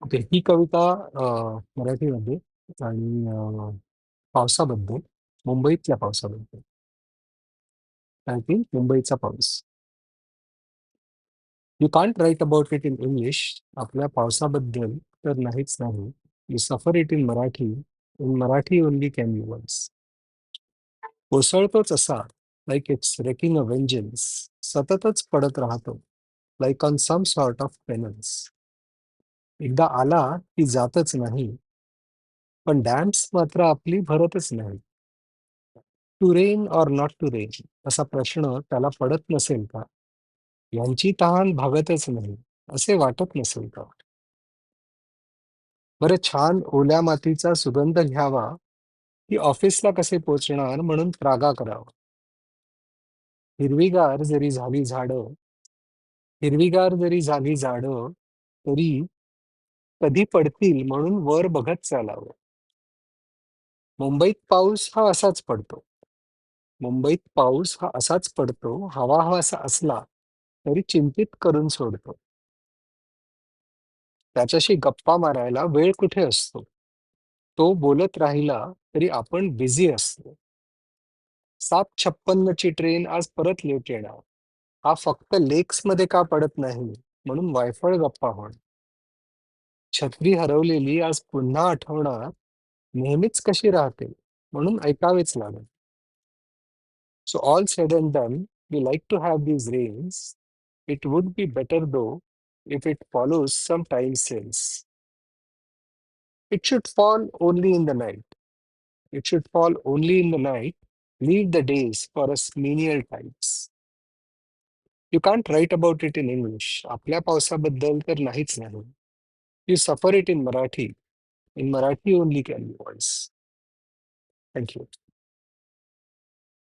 Okay. ही कविता मराठीमध्ये आणि पावसाबद्दल, मुंबईतल्या पावसाबद्दल. टायटिल मुंबईचा पाऊस. You can't write about it in English. आपल्या पावसाबद्दल तर नाहीच नाही. You suffer it in Marathi. In Marathi only can you wince. कोसळतोच असा, like it's wreaking a vengeance. सततच पडत राहतो, like on some sort of penance. एकदा आला की जातच नाही, पण डॅम्स मात्र आपली भरतच नाही. To rain or not to rain असा प्रश्न त्याला पडत नसेल का? यांची तहान भागतच नाही असे वाटत नसेल का? बरं, छान ओल्या मातीचा सुगंध घ्यावा की ऑफिसला कसे पोचणार म्हणून त्रागा करावा. हिरवीगार जरी झाली झाडं हिरवीगार जरी झाली झाडं तरी कधी पडतील म्हणून वर बघत चालावं. मुंबईत पाऊस हा असाच पडतो. मुंबईत पाऊस हा असाच पडतो, हवा हवासा असला तरी चिंतित करून सोडतो. त्याच्याशी गप्पा मारायला वेळ कुठे असतो. तो बोलत राहिला तरी आपण बिझी असतो. 7:56 ची ट्रेन आज परत लेट येणार. हा फक्त लेक्स मध्ये का पडत नाही म्हणून वायफळ गप्पा होणार. छत्री हरवलेली आज पुन्हा आठवणार, नेहमीच कशी राहते म्हणून ऐकावेच लागेल. So all said and done, we like to have these rains. It would be better though if it follows some time sense. It should fall only in the night. It should fall only in the night. Leave the days for us menial types. You can't write about it in English. आपल्या पावसाबद्दल तर नाहीच नाही. You suffer it in Marathi. In Marathi only can you voice. Thank you.